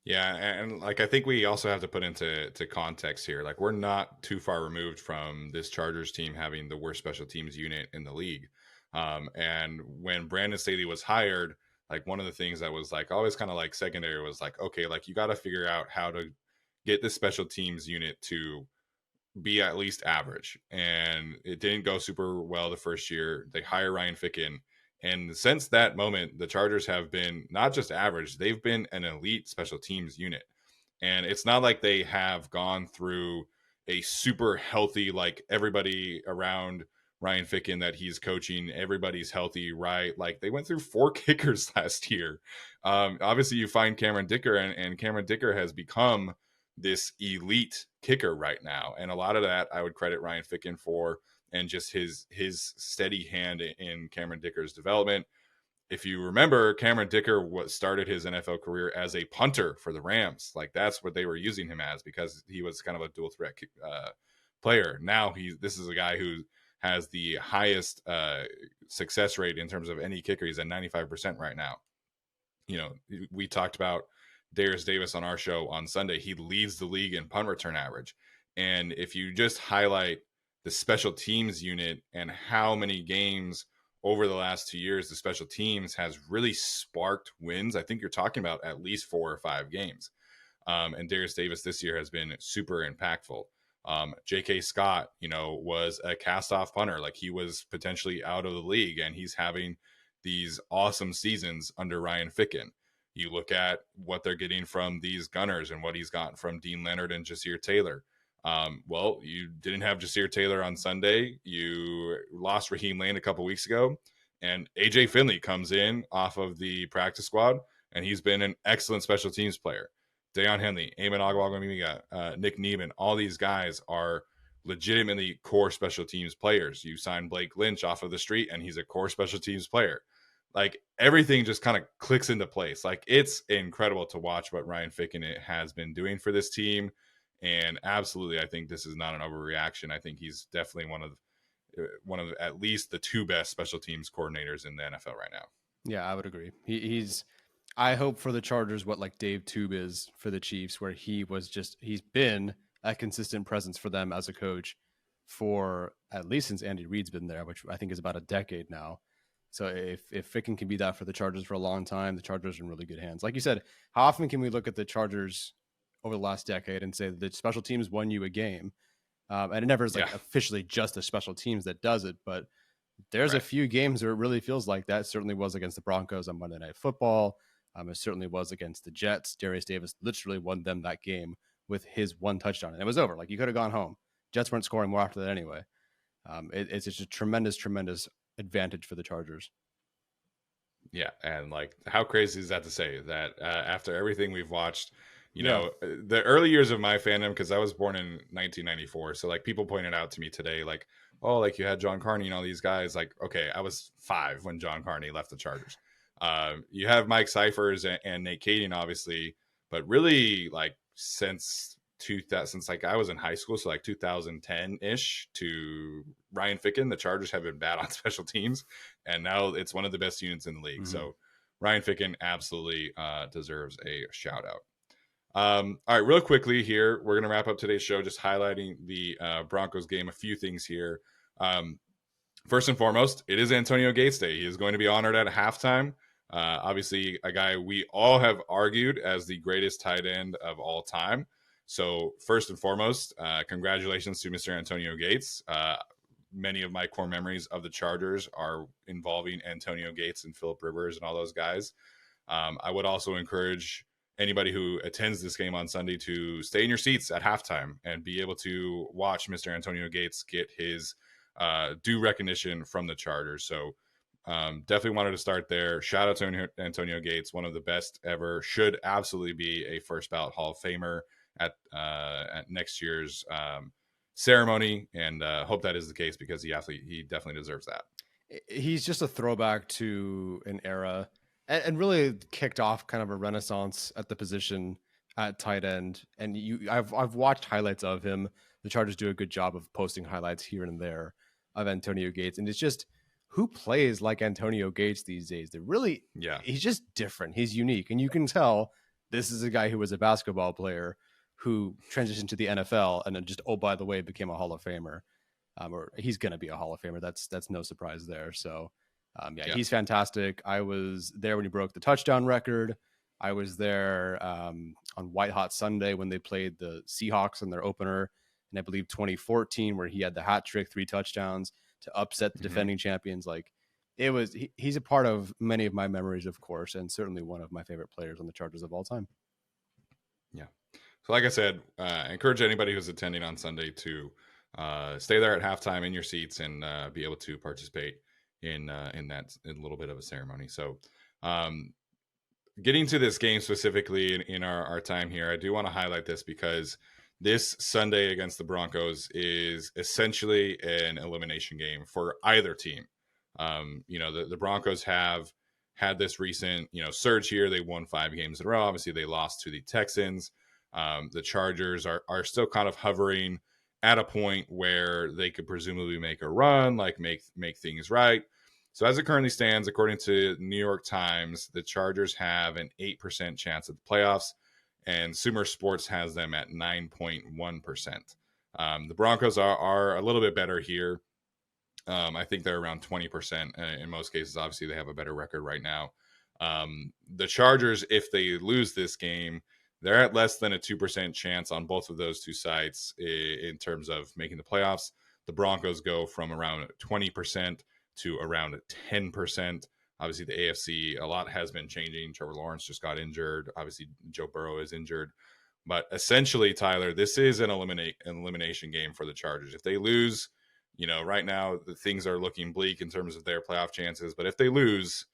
Yeah, and like I think we also have to put into context here. Like, we're not too far removed from this Chargers team having the worst special teams unit in the league. And when Brandon Staley was hired, like, one of the things that was like always kind of like secondary was like, okay, like, you got to figure out how to get the special teams unit to be at least average. And it didn't go super well the first year. They hire Ryan Ficken. And since that moment, the Chargers have been not just average, they've been an elite special teams unit. And it's not like they have gone through a super healthy, like, everybody around Ryan Ficken that he's coaching, everybody's healthy, right? Like, they went through 4 kickers last year. Obviously, you find Cameron Dicker, and Cameron Dicker has become this elite kicker right now. And a lot of that I would credit Ryan Ficken for, and just his steady hand in Cameron Dicker's development. if you remember, Cameron Dicker started his NFL career as a punter for the Rams. Like that's what they were using him as because he was kind of a dual threat player. Now this is a guy who has the highest success rate in terms of any kicker. He's at 95% right now. We talked about Derius Davis on our show on Sunday. He leads the league in punt return average. And if you just highlight the special teams unit and how many games over the last 2 years the special teams has really sparked wins, I think you're talking about at least 4 or 5 games. And Derius Davis this year has been super impactful. J.K. Scott, was a cast-off punter. Like he was potentially out of the league, and he's having these awesome seasons under Ryan Ficken. You look at what they're getting from these gunners and what he's gotten from Dean Leonard and Jasir Taylor. Well, you didn't have Jasir Taylor on Sunday. You lost Raheem Lane a couple weeks ago, and AJ Finley comes in off of the practice squad, and he's been an excellent special teams player. Deion Henley, Eamon Agwagwamiga, Nick Neiman, all these guys are legitimately core special teams players. You sign Blake Lynch off of the street, and he's a core special teams player. Like everything just kind of clicks into place. Like it's incredible to watch what Ryan Ficken has been doing for this team. And absolutely, I think this is not an overreaction. I think he's definitely one of at least the 2 best special teams coordinators in the NFL right now. Yeah, I would agree. He's I hope for the Chargers what like Dave Tube is for the Chiefs, where he's been a consistent presence for them as a coach for at least since Andy Reid's been there, which I think is about a decade now. So if Ficken can be that for the Chargers for a long time, the Chargers are in really good hands. Like you said, how often can we look at the Chargers over the last decade and say that special teams won you a game? And it never is like officially just the special teams that does it, but there's a few games where it really feels like that. It certainly was against the Broncos on Monday Night Football. It certainly was against the Jets. Derius Davis literally won them that game with his 1 touchdown, and it was over. Like you could have gone home. Jets weren't scoring more after that anyway. It's just a tremendous, tremendous advantage for the Chargers. Yeah, and like how crazy is that to say that after everything we've watched, the early years of my fandom, because I was born in 1994, so like people pointed out to me today, like, oh, like you had John Carney and all these guys. Like, okay, I was 5 when John Carney left the Chargers. You have Mike Cyphers and Nate Kading, obviously, but really like since like I was in high school, so like 2010-ish to Ryan Ficken, the Chargers have been bad on special teams, and now it's one of the best units in the league. Mm-hmm. So Ryan Ficken absolutely deserves a shout out. All right, real quickly here, we're going to wrap up today's show just highlighting the Broncos game. A few things here. First and foremost, it is Antonio Gates Day. He is going to be honored at halftime. Obviously, a guy we all have argued as the greatest tight end of all time. So first and foremost, congratulations to Mr. Antonio Gates. Many of my core memories of the Chargers are involving Antonio Gates and Phillip Rivers and all those guys. I would also encourage anybody who attends this game on Sunday to stay in your seats at halftime and be able to watch Mr. Antonio Gates get his due recognition from the Chargers. So definitely wanted to start there. Shout out to Antonio Gates, one of the best ever, should absolutely be a first ballot Hall of Famer at next year's ceremony, and hope that is the case because he definitely deserves that. He's just a throwback to an era and really kicked off kind of a renaissance at the position at tight end. And I've watched highlights of him. The Chargers do a good job of posting highlights here and there of Antonio Gates, and it's just who plays like Antonio Gates these days. He's just different. He's unique, and you can tell this is a guy who was a basketball player who transitioned to the NFL and then just, oh, by the way, became a Hall of Famer. Or he's going to be a Hall of Famer. That's no surprise there. So, he's fantastic. I was there when he broke the touchdown record. I was there on White Hot Sunday when they played the Seahawks in their opener, and I believe 2014, where he had the hat trick, 3 touchdowns to upset the defending champions. Like he's a part of many of my memories, of course, and certainly one of my favorite players on the Chargers of all time. Yeah. So like I said, I encourage anybody who's attending on Sunday to stay there at halftime in your seats and be able to participate in a little bit of a ceremony. So getting to this game specifically in our time here, I do want to highlight this because this Sunday against the Broncos is essentially an elimination game for either team. The Broncos have had this recent, surge here. They won 5 games in a row. Obviously, they lost to the Texans. The Chargers are still kind of hovering at a point where they could presumably make a run, like make things right. So as it currently stands, according to New York Times, the Chargers have an 8% chance at the playoffs, and Sumer Sports has them at 9.1%. The Broncos are a little bit better here. I think they're around 20% in most cases. Obviously, they have a better record right now. The Chargers, if they lose this game, they're at less than a 2% chance on both of those two sides in terms of making the playoffs. The Broncos go from around 20% to around 10%. Obviously, the AFC, a lot has been changing. Trevor Lawrence just got injured. Obviously, Joe Burrow is injured. But essentially, Tyler, this is an elimination game for the Chargers. If they lose, right now the things are looking bleak in terms of their playoff chances. But if they lose,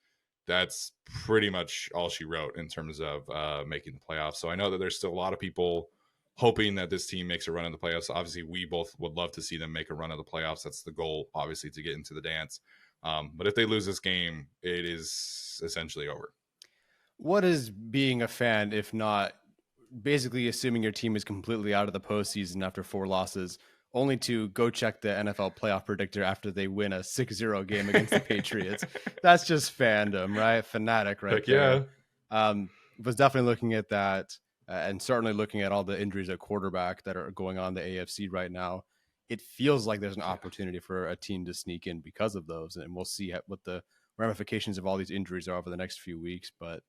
that's pretty much all she wrote in terms of making the playoffs. So I know that there's still a lot of people hoping that this team makes a run in the playoffs. Obviously, we both would love to see them make a run of the playoffs. That's the goal, obviously, to get into the dance. But if they lose this game, it is essentially over. What is being a fan if not basically assuming your team is completely out of the postseason after 4 losses, only to go check the NFL playoff predictor after they win a 6-0 game against the Patriots? That's just fandom, right? Fanatic right Heck there. Yeah. Was definitely looking at that and certainly looking at all the injuries at quarterback that are going on in the AFC right now. It feels like there's an opportunity for a team to sneak in because of those, and we'll see what the ramifications of all these injuries are over the next few weeks. But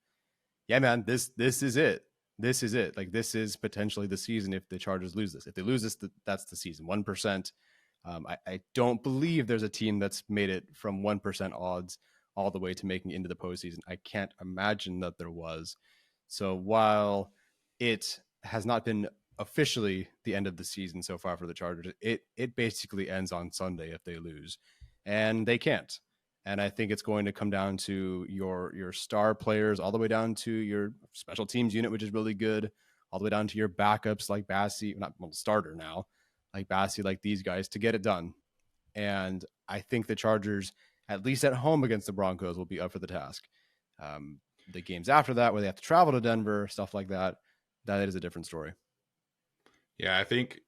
yeah, man, this is it. This is it. Like, this is potentially the season if the Chargers lose this. If they lose this, that's the season. 1%. I don't believe there's a team that's made it from 1% odds all the way to making it into the postseason. I can't imagine that there was. So while it has not been officially the end of the season so far for the Chargers, it basically ends on Sunday if they lose, and they can't. And I think it's going to come down to your star players, all the way down to your special teams unit, which is really good, all the way down to your backups like Bassey, not starter now, like Bassey, like these guys, to get it done. And I think the Chargers, at least at home against the Broncos, will be up for the task. The games after that, where they have to travel to Denver, stuff like that, that is a different story. Yeah, I think,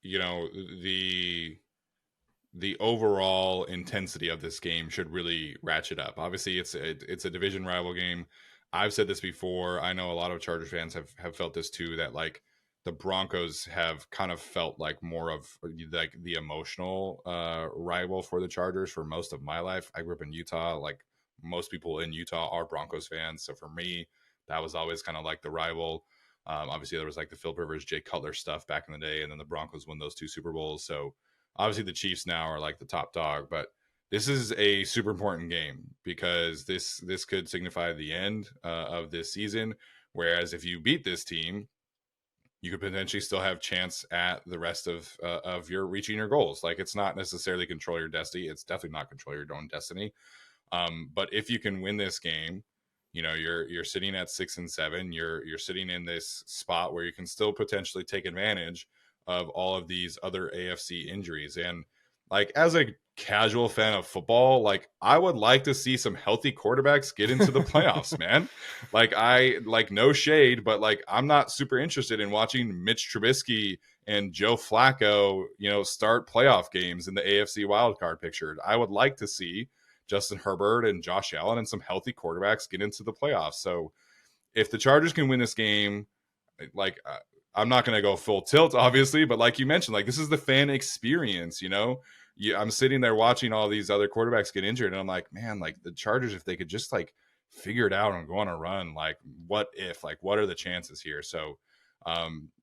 the overall intensity of this game should really ratchet up. Obviously, it's a division rival game. I've said this before. I know a lot of Chargers fans have felt this too, that like the Broncos have kind of felt like more of like the emotional rival for the Chargers for most of my life. I grew up in Utah. Like most people in Utah are Broncos fans. So for me, that was always kind of like the rival. Obviously, there was like the Philip Rivers, Jay Cutler stuff back in the day, and then the Broncos won those 2 Super Bowls. So obviously the Chiefs now are like the top dog, but this is a super important game because this could signify the end of this season. Whereas if you beat this team, you could potentially still have chance at the rest of your reaching your goals. Like, it's not necessarily control your destiny. It's definitely not control your own destiny. But if you can win this game, you're sitting at 6-7. You're sitting in this spot where you can still potentially take advantage of all of these other AFC injuries. And like, as a casual fan of football, like, I would like to see some healthy quarterbacks get into the playoffs, man. Like, no shade, but like, I'm not super interested in watching Mitch Trubisky and Joe Flacco, start playoff games in the AFC wildcard picture. I would like to see Justin Herbert and Josh Allen and some healthy quarterbacks get into the playoffs. So if the Chargers can win this game, like, I'm not going to go full tilt, obviously, but like you mentioned, like, this is the fan experience, I'm sitting there watching all these other quarterbacks get injured, and I'm like, man, like, the Chargers, if they could just like figure it out and go on a run, like, what are the chances here? So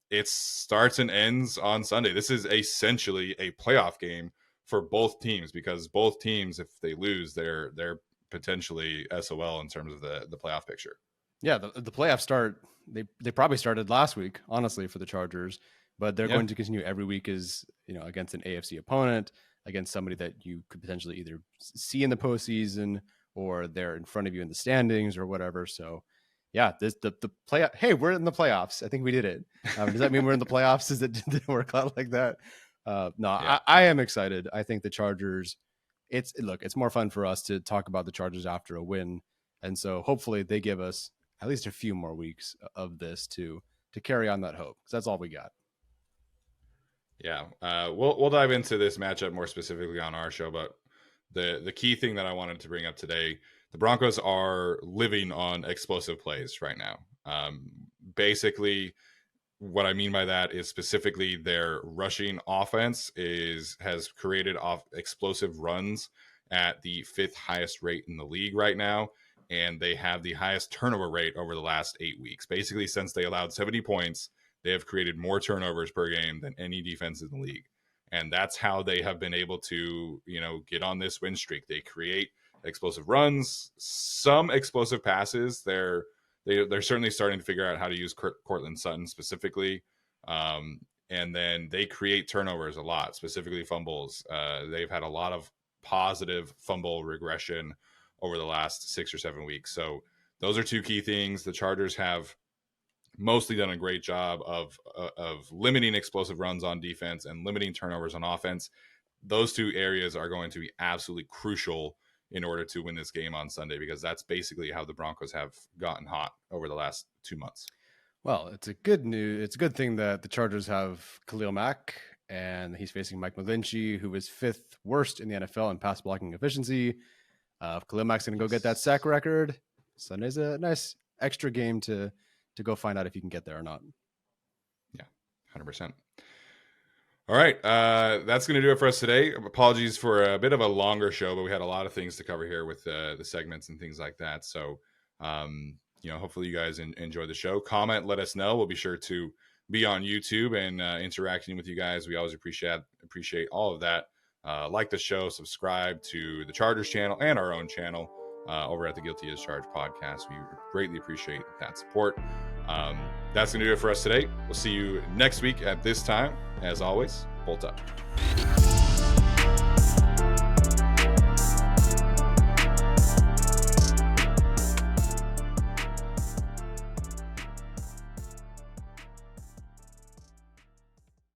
it starts and ends on Sunday. This is essentially a playoff game for both teams, because both teams, if they lose, they're potentially SOL in terms of the playoff picture. Yeah, the playoffs start. They probably started last week, honestly, for the Chargers, but they're going to continue every week as against an AFC opponent, against somebody that you could potentially either see in the postseason or they're in front of you in the standings or whatever. So, yeah, the play. Hey, we're in the playoffs. I think we did it. Does that mean we're in the playoffs? Didn't work out like that? No, yeah. I am excited. I think the Chargers. It's more fun for us to talk about the Chargers after a win. And so hopefully they give us at least a few more weeks of this to carry on that hope, because that's all we got. Yeah, we'll dive into this matchup more specifically on our show, but the key thing that I wanted to bring up today, the Broncos are living on explosive plays right now. Basically, what I mean by that is specifically their rushing offense has created off explosive runs at the 5th highest rate in the league right now, and they have the highest turnover rate over the last 8 weeks. Basically, since they allowed 70 points, they have created more turnovers per game than any defense in the league. And that's how they have been able to, get on this win streak. They create explosive runs, some explosive passes. They're certainly starting to figure out how to use Cortland Sutton specifically. And then they create turnovers a lot, specifically fumbles. They've had a lot of positive fumble regression over the last 6 or 7 weeks. So those are two key things. The Chargers have mostly done a great job of limiting explosive runs on defense and limiting turnovers on offense. Those two areas are going to be absolutely crucial in order to win this game on Sunday, because that's basically how the Broncos have gotten hot over the last 2 months. Well, it's a good thing that the Chargers have Khalil Mack, and he's facing Mike McGlinchey, who is 5th worst in the NFL in pass blocking efficiency. If Khalil Mack's going to go get that sack record, Sunday's a nice extra game to go find out if you can get there or not. Yeah, 100%. All right, that's going to do it for us today. Apologies for a bit of a longer show, but we had a lot of things to cover here with the segments and things like that. So, hopefully you guys enjoy the show. Comment, let us know. We'll be sure to be on YouTube and interacting with you guys. We always appreciate all of that. Like the show, subscribe to the Chargers channel and our own channel over at the Guilty as Charged podcast. We greatly appreciate that support. That's going to do it for us today. We'll see you next week at this time. As always, bolt up.